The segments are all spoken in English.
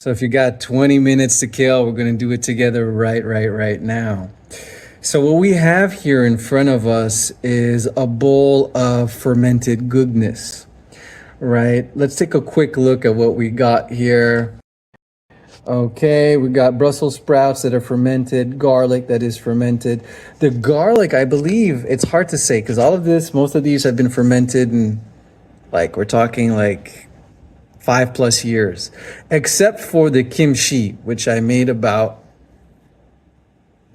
So if you got 20 minutes to kill, we're going to do it together right now. So what we have here in front of us is a bowl of fermented goodness, right? Let's take a quick look at what we got here. Okay, we got Brussels sprouts that are fermented, garlic that is fermented. The garlic, I believe, it's hard to say because most of these have been fermented and we're talking 5+ years, except for the kimchi, which I made about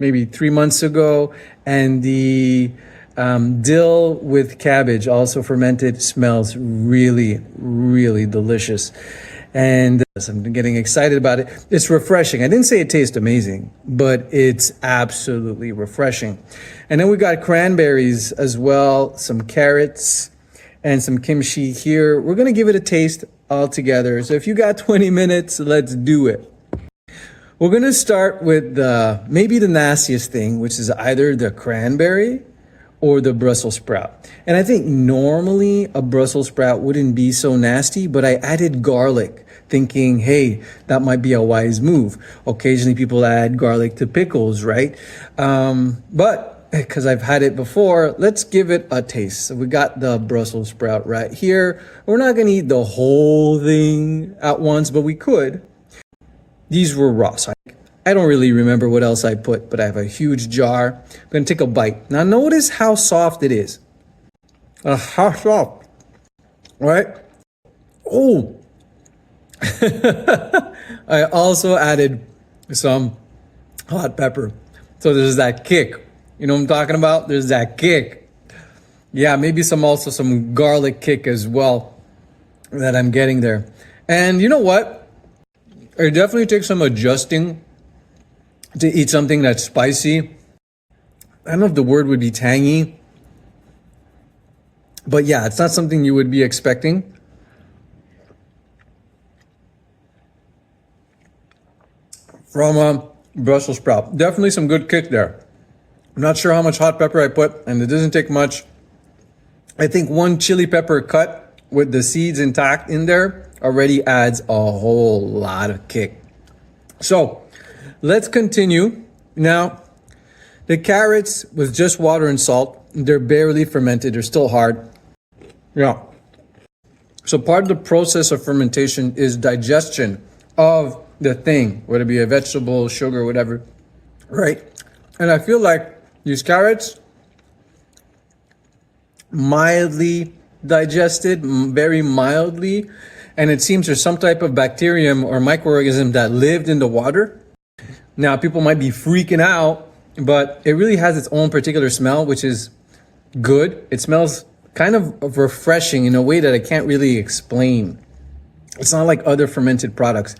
maybe 3 months ago, and the dill with cabbage, also fermented, smells really delicious. And I'm getting excited about it. It's refreshing. I didn't say it tastes amazing, but it's absolutely refreshing. And then we got cranberries as well, some carrots, and some kimchi here. We're going to give it a taste all together. So if you got 20 minutes, let's do it. We're going to start with maybe the nastiest thing, which is either the cranberry or the Brussels sprout. And I think normally a Brussels sprout wouldn't be so nasty, but I added garlic thinking, hey, that might be a wise move. Occasionally people add garlic to pickles, right? But because I've had it before, let's give it a taste. So we got the Brussels sprout right here. We're not going to eat the whole thing at once, but we could. These were raw, so I don't really remember what else I put, but I have a huge jar. I'm going to take a bite. Now notice how soft it is. How soft, right? Oh, I also added some hot pepper. So there's that kick. You know what I'm talking about? There's that kick. Yeah, maybe also some garlic kick as well that I'm getting there. And you know what? It definitely takes some adjusting to eat something that's spicy. I don't know if the word would be tangy, but yeah, it's not something you would be expecting. From a Brussels sprout. Definitely some good kick there. I'm not sure how much hot pepper I put, and it doesn't take much. I think one chili pepper cut with the seeds intact in there already adds a whole lot of kick. So let's continue. Now, the carrots with just water and salt, they're barely fermented. They're still hard. Yeah. So part of the process of fermentation is digestion of the thing, whether it be a vegetable, sugar, whatever, right? And I feel like these carrots, mildly digested, very mildly, and it seems there's some type of bacterium or microorganism that lived in the water. Now, people might be freaking out, but it really has its own particular smell, which is good. It smells kind of refreshing in a way that I can't really explain. It's not like other fermented products.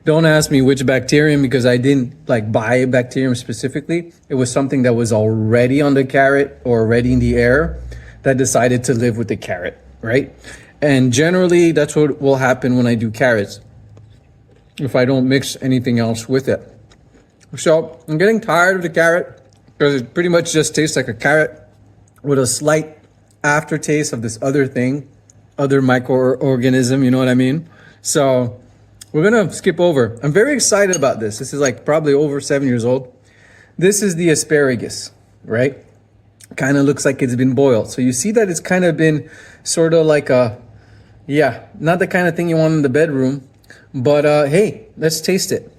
Don't ask me which bacterium because I didn't buy a bacterium specifically. It was something that was already on the carrot or already in the air that decided to live with the carrot, right? And generally that's what will happen when I do carrots if I don't mix anything else with it. So I'm getting tired of the carrot because it pretty much just tastes like a carrot with a slight aftertaste of this other thing, other microorganism, you know what I mean? So we're going to skip over. I'm very excited about this. This is probably over 7 years old. This is the asparagus, right? Kind of looks like it's been boiled. So you see that it's kind of been sort of not the kind of thing you want in the bedroom. But hey, let's taste it.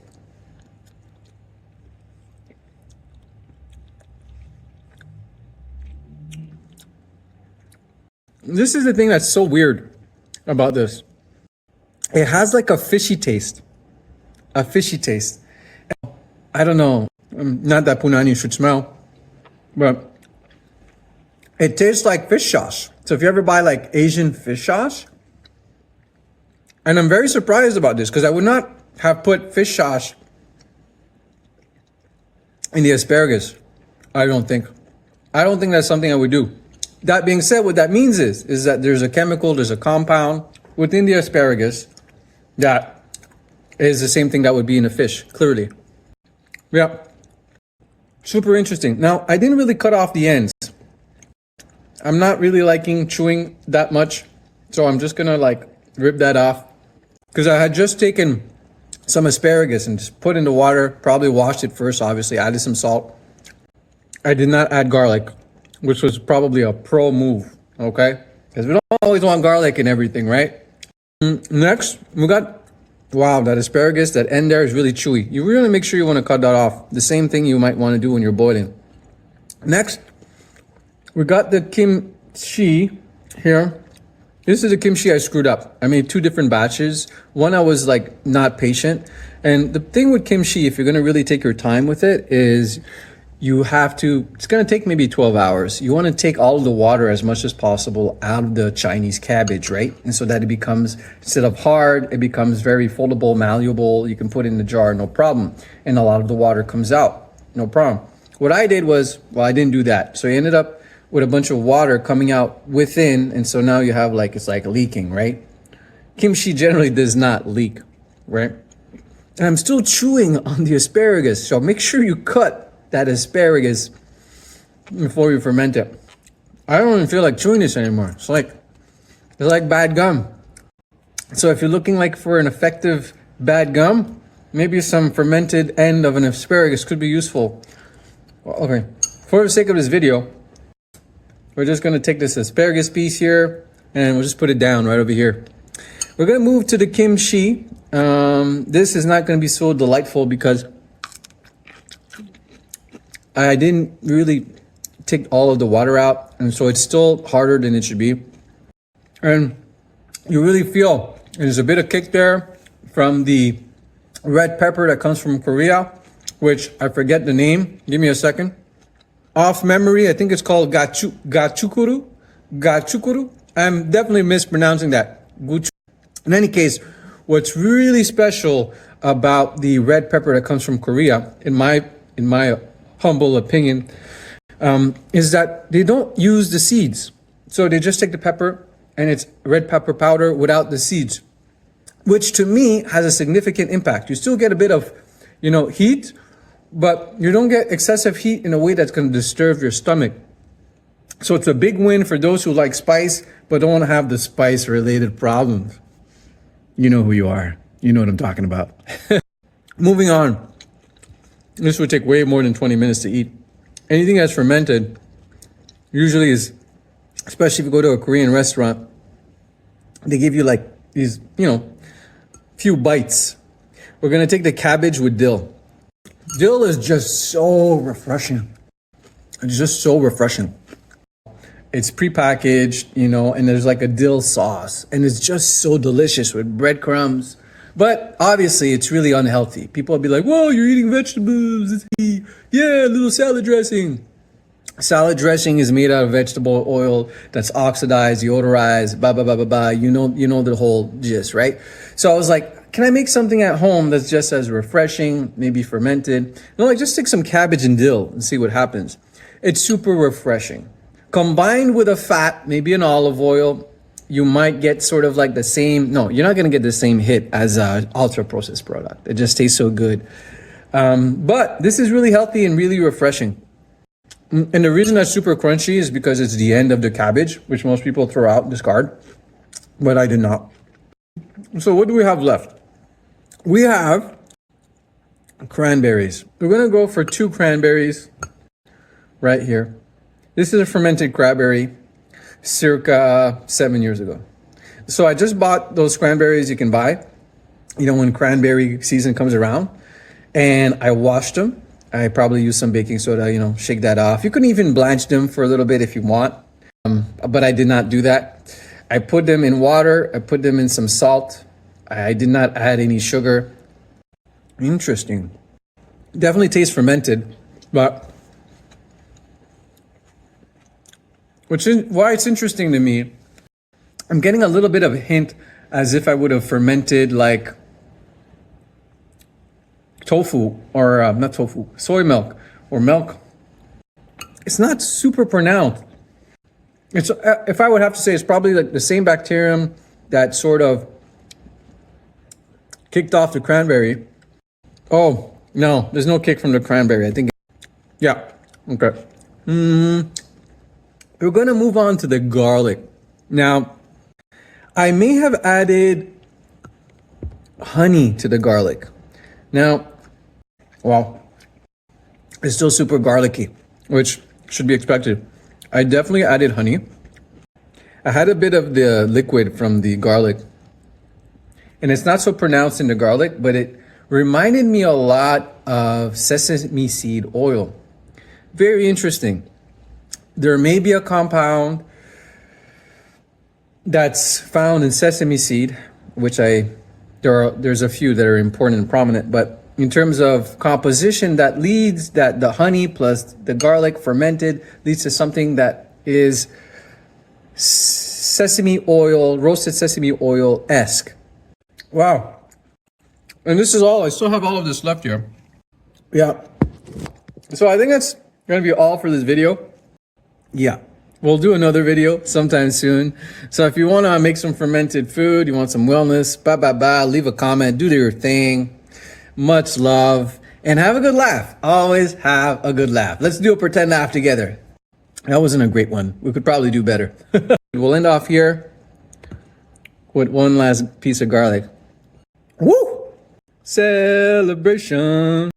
This is the thing that's so weird about this. It has a fishy taste. A fishy taste. I don't know. Not that punani should smell. But it tastes like fish sauce. So if you ever buy Asian fish sauce. And I'm very surprised about this because I would not have put fish sauce in the asparagus. I don't think that's something I would do. That being said, what that means is that there's a chemical, there's a compound within the asparagus that is the same thing that would be in a fish, clearly. Yeah. Super interesting. Now, I didn't really cut off the ends. I'm not really liking chewing that much. So I'm just going to rip that off. Because I had just taken some asparagus and just put in the water, probably washed it first, obviously, added some salt. I did not add garlic, which was probably a pro move, okay? Because we don't always want garlic in everything, right? Next, we got, wow, that asparagus, that end there is really chewy. You really make sure you want to cut that off. The same thing you might want to do when you're boiling. Next, we got the kimchi here. This is the kimchi I screwed up. I made 2 different batches. One, I was like not patient. And the thing with kimchi, if you're going to really take your time with it, is you have to, it's going to take maybe 12 hours. You want to take all of the water as much as possible out of the Chinese cabbage, right? And so that it becomes, instead of hard, it becomes very foldable, malleable. You can put it in the jar, no problem. And a lot of the water comes out, no problem. What I did was, well, I didn't do that. So I ended up with a bunch of water coming out within, and so now you have like, it's like leaking, right? Kimchi generally does not leak, right? And I'm still chewing on the asparagus, so make sure you cut that asparagus before you ferment it. I don't even feel like chewing this anymore. It's like bad gum. So if you're looking like for an effective bad gum, maybe some fermented end of an asparagus could be useful. Okay, for the sake of this video, we're just going to take this asparagus piece here and we'll just put it down right over here. We're going to move to the kimchi. This is not going to be so delightful because I didn't really take all of the water out. And so it's still harder than it should be. And you really feel there's a bit of kick there from the red pepper that comes from Korea, which I forget the name. Give me a second. Off memory, I think it's called gachukuru. I'm definitely mispronouncing that. In any case, what's really special about the red pepper that comes from Korea, in my humble opinion, is that they don't use the seeds. So they just take the pepper and it's red pepper powder without the seeds, which to me has a significant impact. You still get a bit of, heat, but you don't get excessive heat in a way that's going to disturb your stomach. So it's a big win for those who like spice, but don't want to have the spice related problems. You know who you are. You know what I'm talking about. Moving on. This would take way more than 20 minutes to eat. Anything that's fermented usually is, especially if you go to a Korean restaurant, they give you like these, few bites. We're going to take the cabbage with dill. Dill is just so refreshing. It's just so refreshing. It's prepackaged, and there's like a dill sauce. And it's just so delicious with breadcrumbs. But obviously, it's really unhealthy. People will be like, whoa, you're eating vegetables. Yeah, a little salad dressing. Salad dressing is made out of vegetable oil that's oxidized, deodorized, blah, blah, blah, blah, blah. You know the whole gist, right? So I was like, can I make something at home that's just as refreshing, maybe fermented? Just take some cabbage and dill and see what happens. It's super refreshing. Combined with a fat, maybe an olive oil, you might get sort of like the same, no, you're not going to get the same hit as an ultra-processed product. It just tastes so good. But this is really healthy and really refreshing. And the reason that's super crunchy is because it's the end of the cabbage, which most people throw out, discard. But I did not. So what do we have left? We have cranberries. We're going to go for 2 cranberries right here. This is a fermented cranberry circa 7 years ago. So I just bought those cranberries you can buy, when cranberry season comes around. And I washed them. I probably use some baking soda, shake that off. You can even blanch them for a little bit if you want. But I did not do that. I put them in water. I put them in some salt. I did not add any sugar. Interesting. Definitely tastes fermented, but why it's interesting to me, I'm getting a little bit of a hint as if I would have fermented like tofu or not tofu, soy milk or milk. It's not super pronounced. It's if I would have to say, it's probably like the same bacterium that sort of kicked off the cranberry. Oh, no, there's no kick from the cranberry. I think, yeah, okay. We're going to move on to the garlic. Now, I may have added honey to the garlic. Now, well, it's still super garlicky, which should be expected. I definitely added honey. I had a bit of the liquid from the garlic, and it's not so pronounced in the garlic, but it reminded me a lot of sesame seed oil. Very interesting. There may be a compound that's found in sesame seed, which there's a few that are important and prominent, but in terms of composition, that the honey plus the garlic fermented leads to something that is sesame oil, roasted sesame oil-esque. Wow. And this is all, I still have all of this left here. Yeah. So I think that's going to be all for this video. Yeah. We'll do another video sometime soon. So if you want to make some fermented food, you want some wellness, leave a comment, do your thing. Much love and have a good laugh. Always have a good laugh. Let's do a pretend laugh together. That wasn't a great one. We could probably do better. We'll end off here with one last piece of garlic. Woo! Celebration.